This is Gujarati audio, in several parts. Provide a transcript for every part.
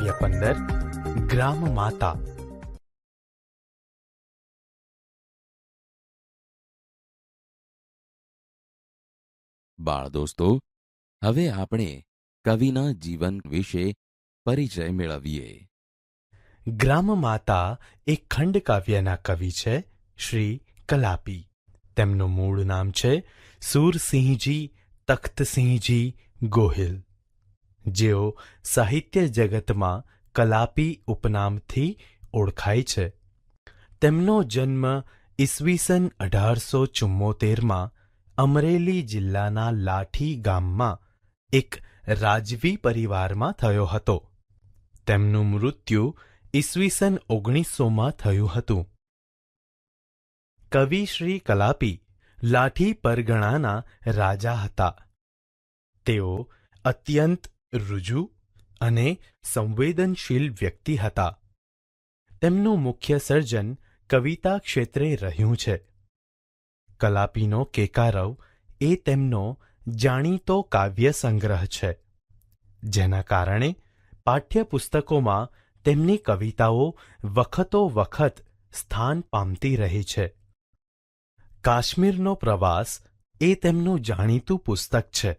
પાઠ્ય 15 ગ્રામ માતા. બાળ દોસ્તો, હવે આપણે કવિના જીવન વિશે પરિચય મેળવીએ. ગ્રામ માતા એક ખંડકાવ્યના કવિ છે શ્રી કલાપી. તેમનું મૂળ નામ છે સુરસિંહજી તખ્તસિંહજી ગોહિલ, જેઓ સાહિત્ય જગતમાં કલાપી ઉપનામથી ઓળખાય છે. તેમનો જન્મ ઈસવીસન 1874માં અમરેલી જિલ્લાના લાઠી ગામમાં એક રાજવી પરિવારમાં થયો હતો. તેમનું મૃત્યુ ઈસવીસન 1900માં થયું હતું. કવિ શ્રી કલાપી લાઠી પરગણાના રાજા હતા. તેઓ અત્યંત ઋજુ અને સંવેદનશીલ વ્યક્તિ હતા. તેમનું મુખ્ય સર્જન કવિતા ક્ષેત્રે રહ્યું છે. કલાપીનો કેકારવ એ તેમનો જાણીતો કાવ્ય સંગ્રહ છે, જેના કારણે પાઠ્યપુસ્તકોમાં તેમની કવિતાઓ વખતો વખત સ્થાન પામતી રહી છે. કાશ્મીરનો પ્રવાસ એ તેમનું જાણીતું પુસ્તક છે.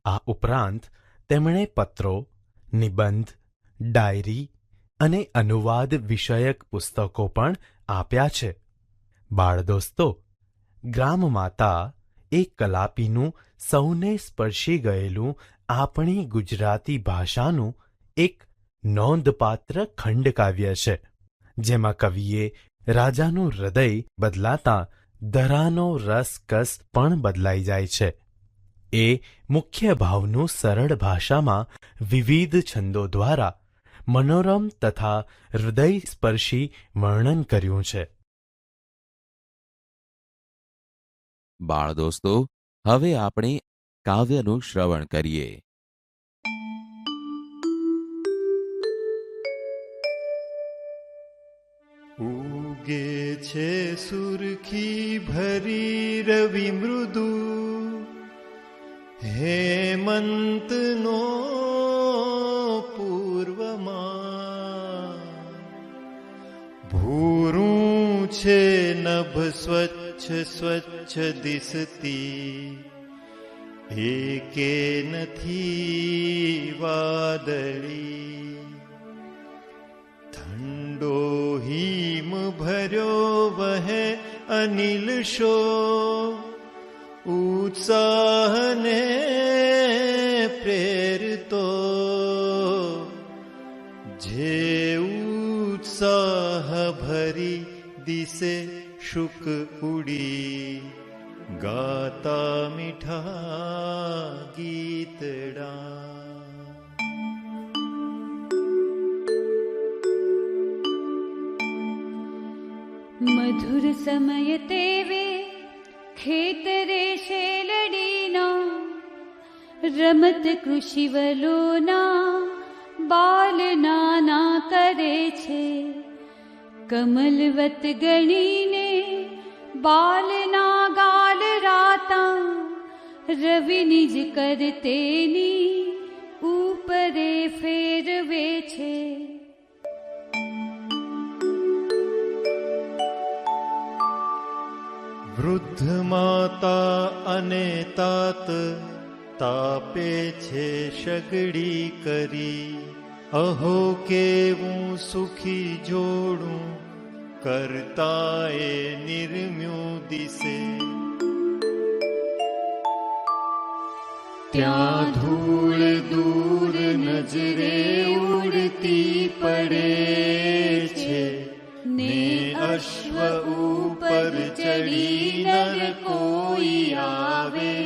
આ ઉપરાંત તેમણે પત્રો, નિબંધ, ડાયરી અને અનુવાદ વિષયક પુસ્તકો પણ આપ્યા છે. બાળ દોસ્તો, ગ્રામ માતા એ કલાપીનું સૌને સ્પર્શી ગયેલું આપણી ગુજરાતી ભાષાનું એક નોંધપાત્ર ખંડકાવ્ય છે, જેમાં કવિએ રાજાનું હૃદય બદલાતા ધરાનો રસકસ પણ બદલાઈ જાય છે. એ મુખ્ય ભાવનું સરળ ભાષામાં વિવિધ છંદો દ્વારા મનોરમ તથા હૃદયસ્પર્શી વર્ણન કર્યું છે. બાળ દોસ્તો, હવે આપણે કાવ્યનું શ્રવણ કરીએ. ઉગે છે સુરખી ભરી રવિ મૃદુ, હેમંતનો પૂર્વમાં. ભૂરું છે નભ સ્વચ્છ સ્વચ્છ દિસતી, એકે નથી વાદળી. ઠંડો હિમ ભર્યો વહે અનિલ શો, ઉત્સાહને પ્રેરતો. જે ઉત્સાહ ભરી દિશે શુક ઉડી, ગાતા મીઠા ગીતડા. મધુર સમય તેવે ખેતરે શેલડીના, રમત કૃષિવલોના બાલ નાના કરે છે. કમલવત ગણીને બાલના ગાલ રાતા, રવિ નિજ કરતેની ઉપરે ફેરવે છે. વૃદ્ધ માતા અને તાત તાપે છે સગડી કરી. અહો કેવું સુખી જોડું કરતા એ નિર્મ્યું દિશે. ત્યાં ધૂળ દૂર નજરે ઉડતી પડે છે, ને અશ્વ ઉપર ચડી નર કોઈ આવે.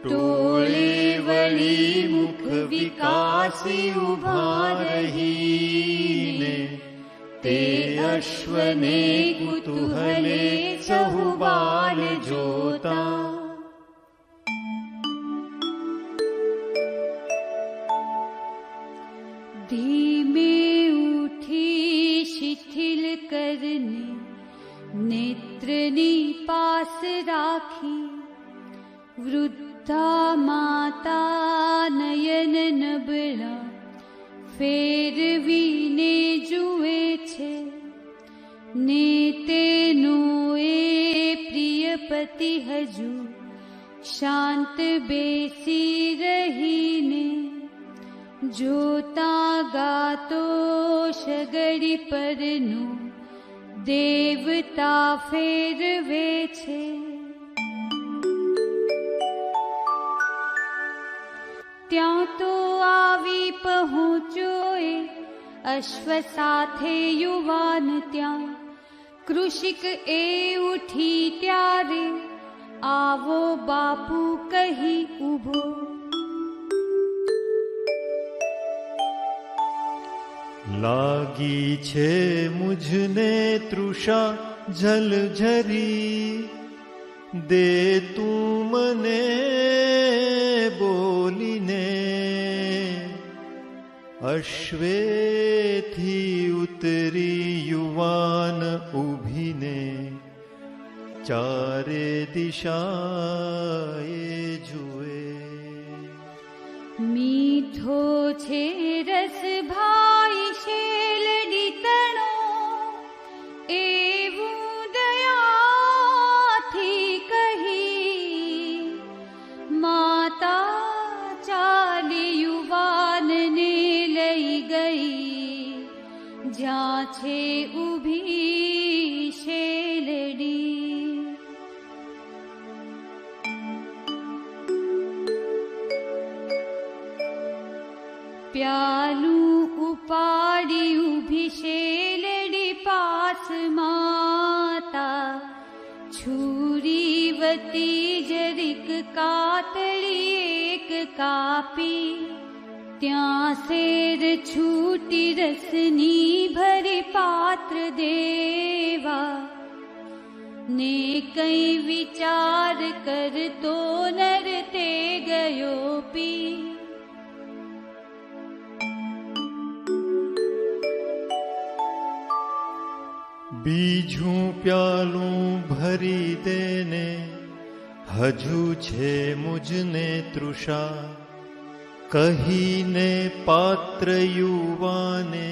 ટોળે વળી મુખ વિકાસી ઉભા રહીને, તે અશ્વને કુતૂહલે સહુ બાલ જોતા. ધીમે ઉઠી શિથિલ કરને નેત્રની પાસ રાખી, વૃદ્ધા માતા નયન નબળા ફેરવીને જુએ છે ને તેનો એ પ્રિય પતિ હજુ શાંત બેસી રહીને જોતા ગાતો સગડી પરનું દેવતા ફેરવે છે. ત્યાં તો આવી પહોંચ્યો એ અશ્વ સાથે યુવાન, ત્યાં કૃષિક એ ઉઠી ત્યારે આવો બાપુ કહી ઊભો. લાગી છે મુझને તૃષા જલઝરી, દે તું મને બોલીને. અશ્વેથી ઉતરી યુવાન ઊભીને ચારે દિશાએ જુએ. મીઠો છે રસ ભાઈ શેલડી તણો, એવું દયાથી કહી માતા ચાલી યુવાનને લઈ ગઈ જ્યાં છે ઊભી શેલડી. પ્યાલું ઉપાડી ઊભી શેલડી પાસ માતા, છુરી વતી જરીક કાતળી એક કાપી, ત્યાં શેર છૂટી રસની ભરી પાત્ર દેવા. ને કઈ વિચાર કરતો નર તે ગયો પી. બીજું પ્યાલું ભરી દેને, હજુ છે મુझને તૃષા, કહીને પાત્ર યુવાને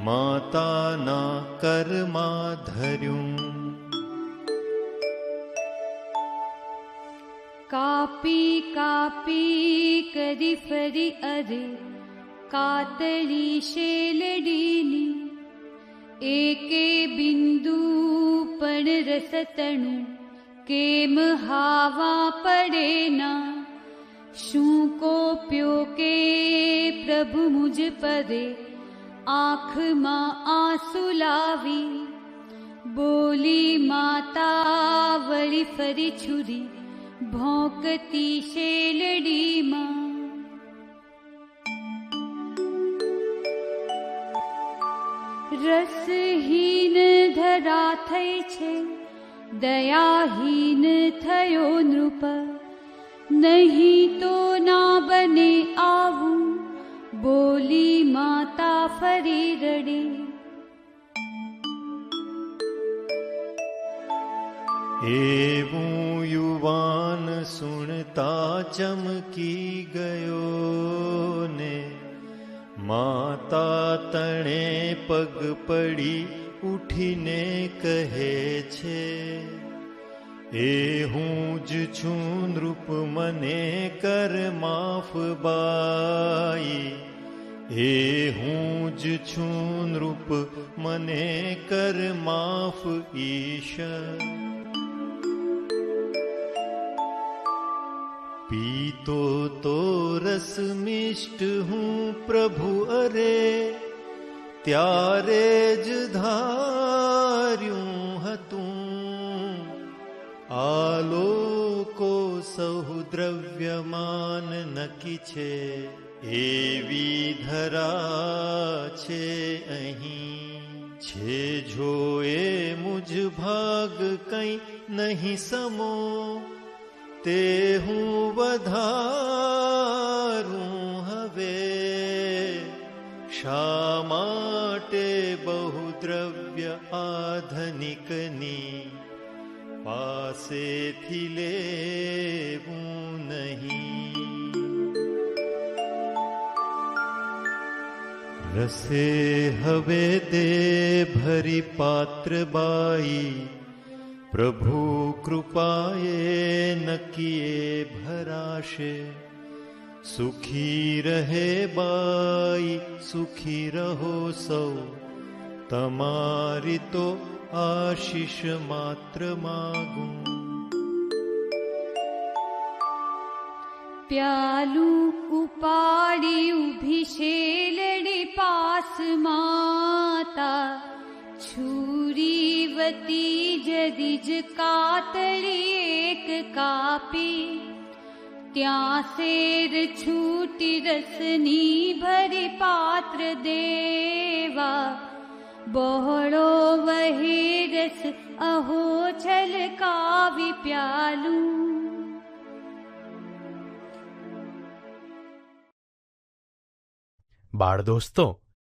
માતાના કરમાં ધર્યું. કાપી કાપી કરી ફરી અરે કાતળી શેલડીની, એકે બિંદુ પણ રસતણું કેમ હાવા પડે ના. શું કોપ્યો કે પ્રભુ મુझ પરે આંખમાં આંસુ લાવી. બોલી માતા વળી ફરી છુરી ભોંકતી શેલડીમાં. રસહીન ધરા થઈ છે, દયાહીન થયો નૃપ, નહીં તો ના બને આવું. બોલી માતા ફરી રડી. એવું યુવાન સુણતા ચમકી ગયો ને, માતા તણે પગ પડી ઉઠીને કહે છે, એ હું જ છું નૃપ મને કર માફ બાઈ. એ હું જ છું નૃપ મને કર માફ ઈશ. પીતો તો રસ મિષ્ટ હું પ્રભુ અરે, ત્યારે જ ધાર્યું હતું. આ લોકો સહુ દ્રવ્યમાન નકી છે, એવી ધરા છે અહીં. છે જો એ મુझ ભાગ કંઈ નહીં સમો, તે હું વધારું હવે. શા માટે બહુ દ્રવ્ય આધનિકની પાસેથી લેવું નહીં. રસે હવે દે ભરી પાત્ર બાઈ, પ્રભુ કૃપાએ નકીએ ભરાશે. સુખી રહે બાઈ, સુખી રહો સૌ, તમારી તો આશીષ માત્ર માગું. પ્યાલું ઉપાડી ઊભી શેલડી પાસ માતા, છુરીવતી જદી જ કાતળી એક કાપી, ત્યાં શેર છૂટી રસની ભરી પાત્ર દેવા, બહોળો વહે રસ અહો છલકાવી પ્યાલું. બાળદોસ્તો,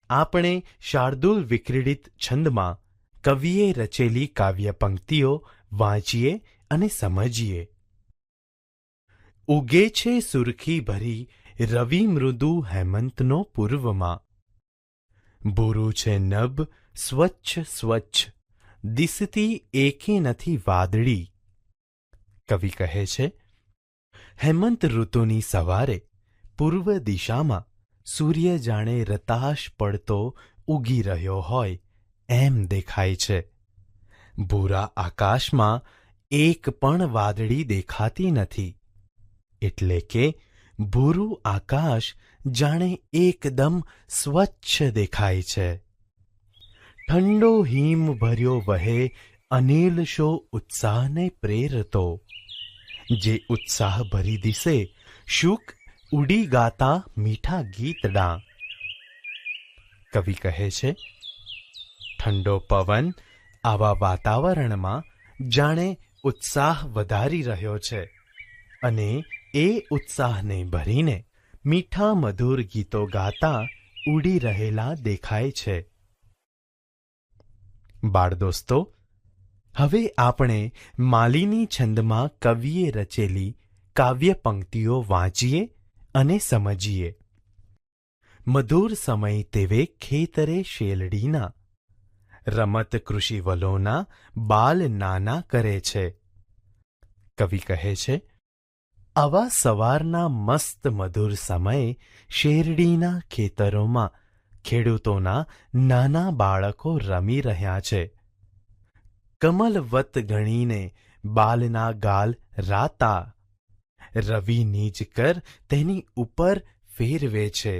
આપણે શાર્દુલ વિક્રીડિત છંદમાં કવિએ રચેલી કાવ્ય પંક્તિઓ વાંચીએ અને સમજીએ. ઉગે છે સુરખી ભરી રવિ મૃદુ હેમંતનો પૂર્વમાં, ભૂરું છે નભ સ્વચ્છ સ્વચ્છ, દિસતી એકે નથી વાદળી. કવિ કહે છે, હેમંત ઋતુની સવારે પૂર્વ દિશામાં સૂર્ય જાણે રતાશ પડતો ઉગી રહ્યો હોય એમ દેખાય છે. ભૂરા આકાશમાં એક પણ વાદળી દેખાતી નથી, એટલે કે ભૂરું આકાશ જાણે એકદમ સ્વચ્છ દેખાય છે. ઠંડો હિમ ભર્યો વહે અનિલ શો ઉત્સાહને પ્રેરતો, જે ઉત્સાહ ભરી દિશે શુક ઉડી ગાતા મીઠા ગીતડા. કવિ કહે છે, ઠંડો પવન આવા વાતાવરણમાં જાણે ઉત્સાહ વધારી રહ્યો છે અને એ ઉત્સાહને ભરીને મીઠા મધુર ગીતો ગાતા ઉડી રહેલા દેખાય છે. બાળદોસ્તો, હવે આપણે માલિની છંદમાં કવિએ રચેલી કાવ્ય પંક્તિઓ વાંચીએ અને સમજીએ. મધુર સમય તેવે ખેતરે શેલડીના, રમત કૃષિવલોના બાલ નાના કરે છે. કવિ કહે છે, આવા સવારના મસ્ત મધુર સમયે શેરડીના ખેતરોમાં ખેડૂતોના નાના બાળકો રમી રહ્યા છે. કમલવત ગણીને બાલના ગાલ રાતા, રવિ નીજ કર તેની ઉપર ફેરવે છે.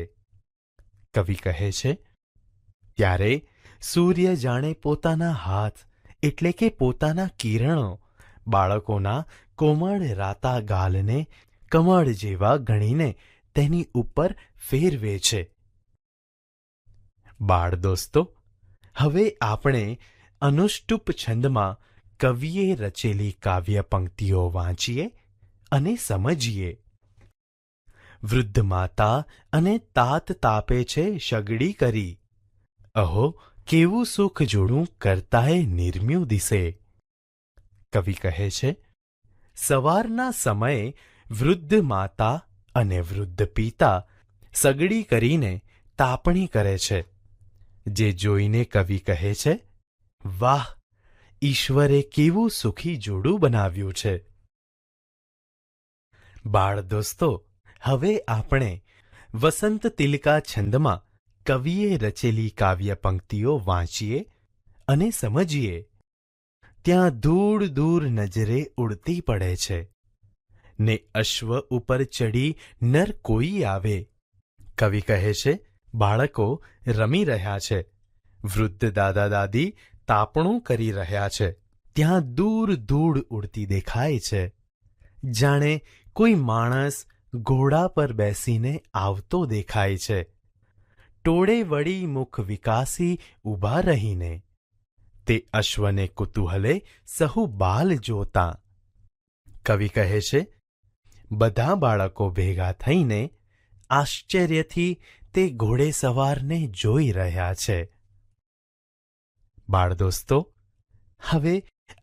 કવિ કહે છે, ત્યારે સૂર્ય જાણે પોતાના હાથ એટલે કે પોતાના કિરણો બાળકોના કોમળ રાતા ગાલને કમળ જેવા ગણીને તેની ઉપર ફેરવે છે. બાળદોસ્તો, હવે આપણે અનુષ્ટુપ છંદમાં કવિએ રચેલી કાવ્ય પંક્તિઓ વાંચીએ અને સમજીએ. વૃદ્ધ માતા અને તાત તાપે છે શગડી કરી, અહો કેવું સુખ જોડું કરતાએ નિર્મ્યું દિશે. કવિ કહે છે, સવારના સમયે વૃદ્ધ માતા અને વૃદ્ધ પિતા સગડી કરીને તાપણી કરે છે, જે જોઈને કવિ કહે છે, વાહ, ઈશ્વરે કેવું સુખી જોડું બનાવ્યું છે. બાળદોસ્તો, હવે આપણે વસંત તિલકા છંદમાં કવિએ રચેલી કાવ્ય પંક્તિઓ વાંચીએ અને સમજીએ. ત્યાં દૂર દૂર નજરે ઉડતી પડે છે ને અશ્વ ઉપર ચડી નર કોઈ આવે. કવિ કહે છે, બાળકો રમી રહ્યા છે, વૃદ્ધ દાદા દાદી તાપણું કરી રહ્યા છે. ત્યાં દૂર ધૂળ ઉડતી દેખાય છે, જાણે કોઈ માણસ ઘોડા પર બેસીને આવતો દેખાય છે. ટોળે વળી મુખ વિકાસી ઊભા રહીને તે અશ્વને કુતૂહલે સહુ બાલ જોતા. કવિ કહે છે, બધા બાળકો ભેગા થઈને આશ્ચર્યથી તે ઘોડેસવારને જોઈ રહ્યા છે. બાળદોસ્તો, હવે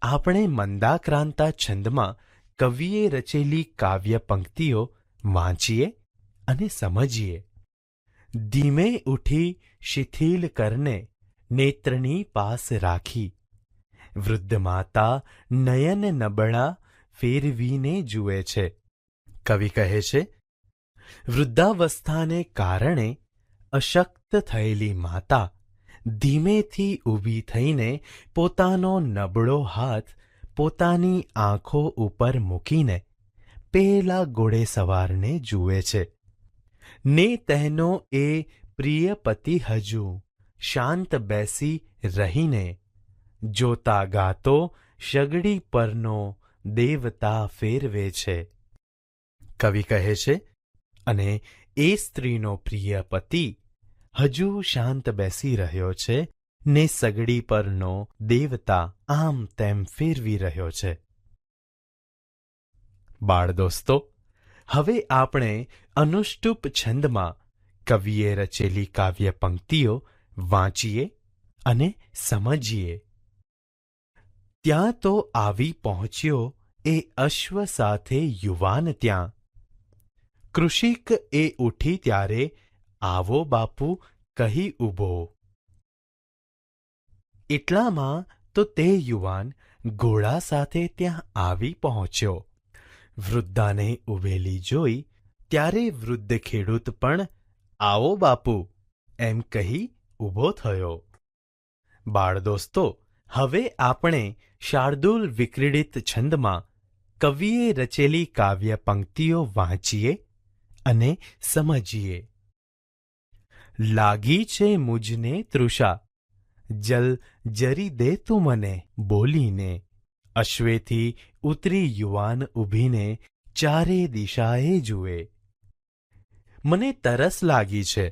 આપણે મંદાક્રાંતા છંદમાં કવિએ રચેલી કાવ્ય પંક્તિઓ વાંચીએ અને સમજીએ. ધીમે ઉઠી શિથિલ કરને નેત્રની પાસ રાખી. વૃદ્ધ માતા નયન નબળા ફેરવીને જુએ છે. કવિ કહે છે, વૃદ્ધાવસ્થાને કારણે અશક્ત થયેલી માતા ધીમેથી ઊભી થઈને પોતાનો નબળો હાથ પોતાની આંખો ઉપર મૂકીને પેલા ઘોડેસવારને જુએ છે. ને તેનો એ પ્રિય પતિ હજુ શાંત બેસી રહીને જોતા ગાતો સગડી પરનો દેવતા ફેરવે છે. કવિ કહે છે, અને એ સ્ત્રીનો પ્રિય પતિ હજુ શાંત બેસી રહ્યો છે ને સગડી પરનો દેવતા આમ તેમ ફેરવી રહ્યો છે. બાળ દોસ્તો, હવે આપણે અનુષ્ટુપ છંદમાં કવિએ રચેલી કાવ્ય પંક્તિઓ વાંચીએ અને સમજીએ. ત્યાં તો આવી પહોંચ્યો એ અશ્વ સાથે યુવાન ત્યાં. કૃષિક એ ઉઠી ત્યારે આવો બાપુ કહી ઊભો. એટલામાં તો તે યુવાન ઘોડા સાથે ત્યાં આવી પહોંચ્યો. વૃદ્ધાને ઊભેલી જોઈ ત્યારે વૃદ્ધ ખેડૂત પણ આવો બાપુ એમ કહી ઊભો થયો. બાળ દોસ્તો, હવે આપણે શાર્દૂલ વિક્રીડિત છંદમાં કવિએ રચેલી કાવ્ય પંક્તિઓ વાંચીએ અને સમજીએ. લાગી છે મુજને તૃષા, જલ જરી દે તું મને બોલીને. અશ્વેથી ઉતરી યુવાન ઊભીને ચારે દિશાએ જુએ. મને તરસ લાગી છે,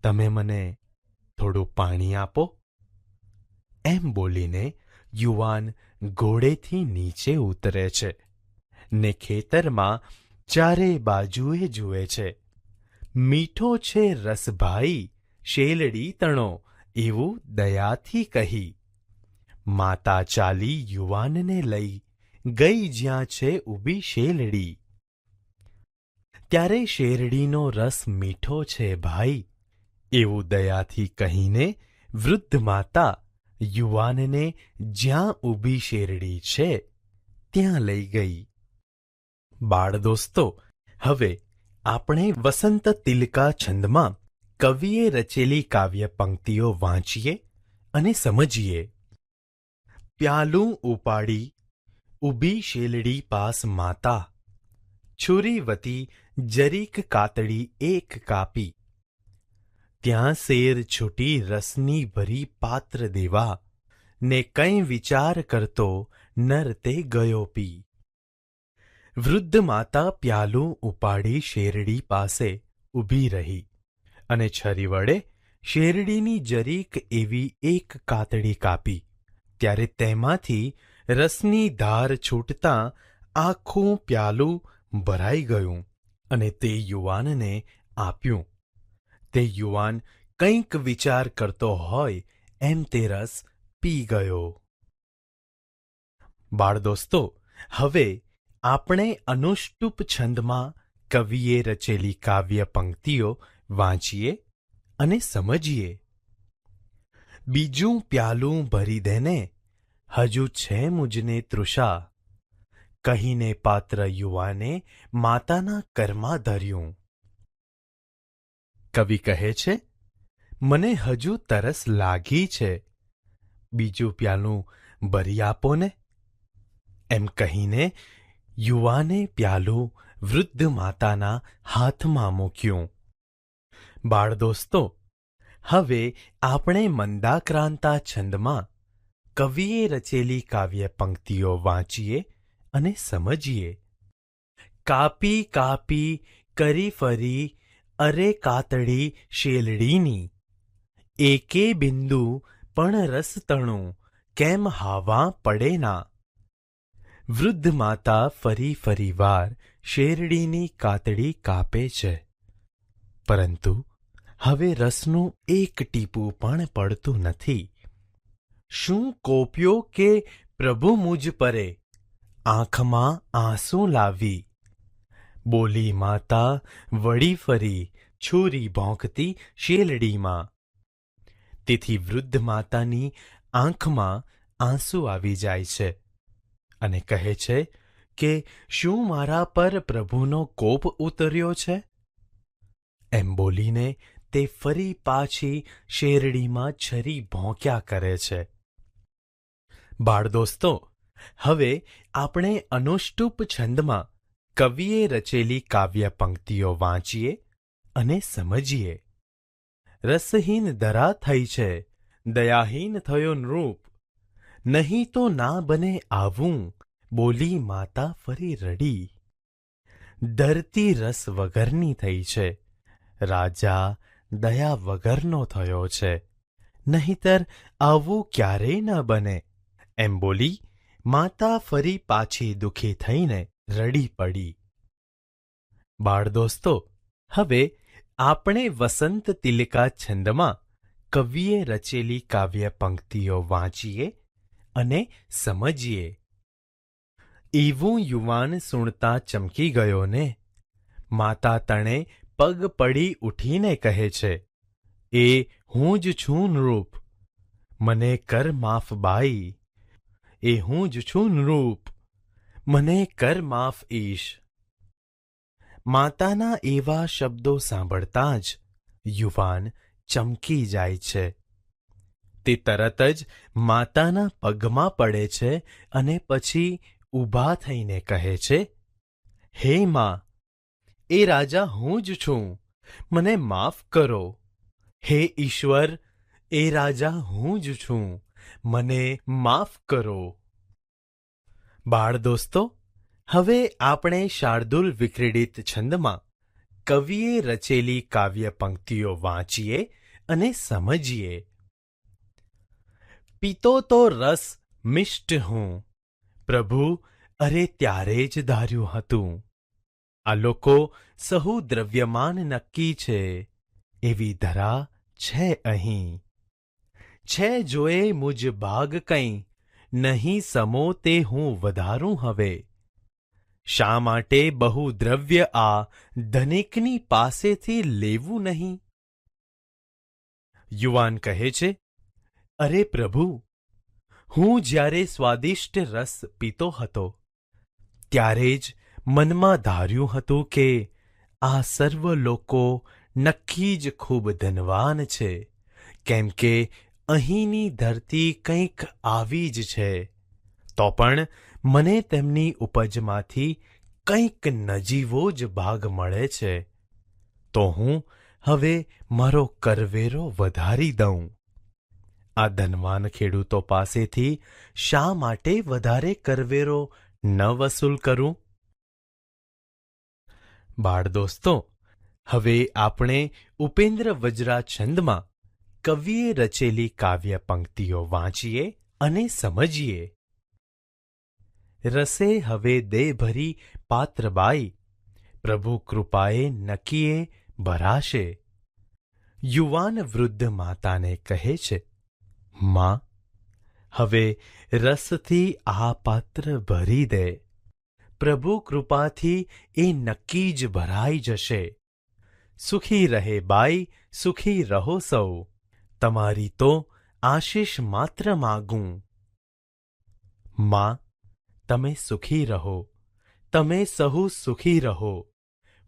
તમે મને થોડું પાણી આપો. એમ બોલીને યુવાન ઘોડેથી નીચે ઉતરે છે ને ખેતરમાં ચારે બાજુએ જુએ છે. મીઠો છે રસભાઈ શેલડી તણો એવું દયાથી કહી. માતા ચાલી યુવાનને લઈ ગઈ જ્યાં છે ઊભી શેલડી. ત્યારે શેરડીનો રસ મીઠો છે ભાઈ એવું દયાથી કહીને વૃદ્ધ માતા યુવાનને જ્યાં ઊભી શેરડી છે ત્યાં લઈ ગઈ. બાળ દોસ્તો, હવે આપણે વસંત તિલકા છંદમાં કવિએ રચેલી કાવ્ય પંક્તિઓ વાંચીએ અને સમજીએ. પ્યાલું ઉપાડી ઊભી શેલડી પાસ માતા, છુરીવતી જરીક કાતડી એક કાપી. ત્યાં શેર છૂટી રસની ભરી પાત્ર દેવા, ને કંઈ વિચાર કરતો નર તે ગયો પી. વૃદ્ધ માતા પ્યાલું ઉપાડી શેરડી પાસે ઊભી રહી અને છરી વડે શેરડીની જરીક એવી એક કાતડી કાપી. ત્યારે તેમાંથી રસની ધાર છૂટતાં આખું પ્યાલું ભરાઈ ગયું અને તે યુવાનને આપ્યું. તે યુવાન કંઈક વિચાર કરતો હોય એમ તે રસ પી ગયો. બાળ દોસ્તો, હવે આપણે અનુષ્ટુપ છંદમાં કવિએ રચેલી કાવ્ય પંક્તિઓ વાંચીએ અને સમજીએ. બીજું પ્યાલું ભરી દેને, હજુ છે મુજને તૃષા, કહીને પાત્ર યુવાને માતાના કરમાં ધર્યું. કવિ કહે છે, મને હજુ તરસ લાગી છે, બીજું પ્યાલું ભરી આપો ને. એમ કહીને યુવાને પ્યાલું વૃદ્ધ માતાના હાથમાં મૂક્યું. બાળ દોસ્તો, હવે આપણે મંદાક્રાંતા છંદમાં કવિએ રચેલી કાવ્ય પંક્તિઓ વાંચીએ અને સમજીએ. કાપી કાપી કરી ફરી અરે કાતડી શેલડીની, એકે બિંદુ પણ રસ તણું કેમ હાવા પડે ના. વૃદ્ધ માતા ફરી ફરી વાર શેરડીની કાતડી કાપે છે, પરંતુ હવે રસનું એક ટીપું પણ પડતું નથી. શું કોપ્યો કે પ્રભુ મુજ પરે, આંખમાં આંસુ લાવી. બોલી માતા વળી ફરી છુરી ભોંકતી શેલડીમાં. તેથી વૃદ્ધ માતાની આંખમાં આંસુ આવી જાય છે અને કહે છે કે શું મારા પર પ્રભુનો કોપ ઉતર્યો છે? એમ બોલીને તે ફરી પાછી શેરડીમાં છરી ભોંક્યા કરે છે. બાળદોસ્તો, હવે આપણે અનુષ્ટુપ છંદમાં કવિએ રચેલી કાવ્ય પંક્તિઓ વાંચીએ અને સમજીએ. રસહીન ધરા થઈ છે, દયાહીન થયો નૃપ, નહીં તો ના બને આવું, બોલી માતા ફરી રડી. ધરતી રસ વગરની થઈ છે, રાજા દયા વગરનો થયો છે, નહીંતર આવું ક્યારેય ન બને. એમ બોલી માતા ફરી પાછી દુઃખી થઈને રડી પડી. બાળદોસ્તો, હવે આપણે વસંત તિલકા છંદમાં કવિએ રચેલી કાવ્ય પંક્તિઓ વાંચીએ અને સમજીએ. એવું યુવાન સુણતા ચમકી ગયો ને! માતા તણે પગ પડી ઉઠીને કહે છે, એ હું જ છું નૃપ, મને કર માફ બાઈ. એ હું જ છું નૃપ, મને કર માફ ઈશ. માતાના એવા શબ્દો સાંભળતા જ યુવાન ચમકી જાય છે. તે તરત જ માતાના પગમાં પડે છે અને પછી ઊભા થઈને કહે છે, હે મા, એ રાજા હું જ છું, મને માફ કરો. હે ઈશ્વર, એ રાજા હું જ છું, મને માફ કરો. બાળદોસ્તો, હવે આપણે શાર્દુલ વિક્રીડિત છંદમાં કવિએ રચેલી કાવ્ય પંક્તિઓ વાંચીએ અને સમજીએ. પીતો તો રસ મિષ્ટ હું, પ્રભુ અરે ત્યારે જ ધાર્યું હતું. આ લોકો સહુ દ્રવ્યમાન નક્કી છે, એવી ધરા છે અહીં. છે જોએ મુજ ભાગ કંઈ, નહીં સમો તે હું વધારું હવે. શા માટે બહુ દ્રવ્ય આ ધનિકની પાસેથી લેવું નહીં? યુવાન કહે છે, અરે પ્રભુ, હું જ્યારે સ્વાદિષ્ટ રસ પીતો હતો ત્યારે જ મનમાં ધાર્યું હતું કે આ સર્વ લોકો નક્કી જ ખૂબ ધનવાન છે, કેમ કે અહીંની ધરતી કંઈક આવી જ છે. તો પણ મને તેમની ઉપજમાંથી કંઈક નજીવો જ ભાગ મળે છે. તો હું હવે મારો કરવેરો વધારી દઉં. આ ધનવાન ખેડૂતો પાસેથી શા માટે વધારે કરવેરો ન વસૂલ કરું? બાળદોસ્તો, હવે આપણે ઉપેન્દ્ર વજ્રા છંદમાં કવિએ રચેલી કાવ્ય પંક્તિઓ વાંચીએ અને સમજીએ. રસે હવે દે ભરી પાત્રબાઈ, પ્રભુ કૃપાએ નકીએ ભરાશે. યુવાન વૃદ્ધ માતાને કહે છે, માં, હવે રસથી આ પાત્ર ભરી દે. પ્રભુ કૃપાથી એ નક્કી જ ભરાઈ જશે. સુખી રહે બાઈ, સુખી રહો સૌ, તમારી તો આશીષ માત્ર માગું. માં, તમે સુખી રહો, તમે સહુ સુખી રહો.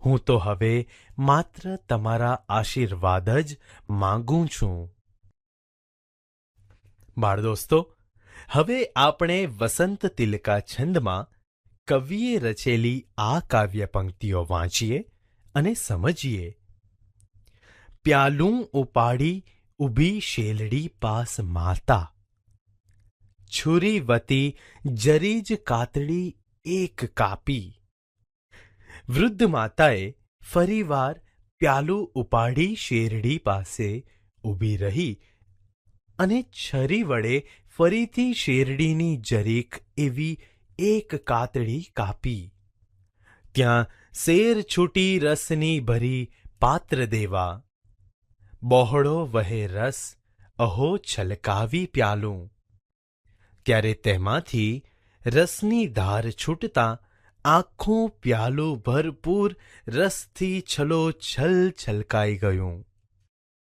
હું તો હવે માત્ર તમારા આશીર્વાદ જ માગું છું. બાળદોસ્તો, હવે આપણે વસંત તિલકા છંદમાં કવિએ રચેલી આ કાવ્ય પંક્તિઓ વાંચીએ અને સમજીએ. પ્યાલું ઉપાડી ઊભી શેલડી પાસ માતા, છુરી વતી જરી જ કાતડી એક કાપી. વૃદ્ધ માતાએ ફરીવાર પ્યાલું ઉપાડી શેરડી પાસે ઊભી રહી અને છરી વડે ફરીથી શેરડીની જરીક એવી એક કાતડી કાપી. ત્યાં શેર છૂટી રસની ભરી પાત્ર દેવા, બહોળો વહે રસ, અહો છલકાવી પ્યાલું. ત્યારે તેમાંથી રસની ધાર છૂટતા આખું પ્યાલું ભરપૂર રસથી છલોછલ છલકાઈ ગયું.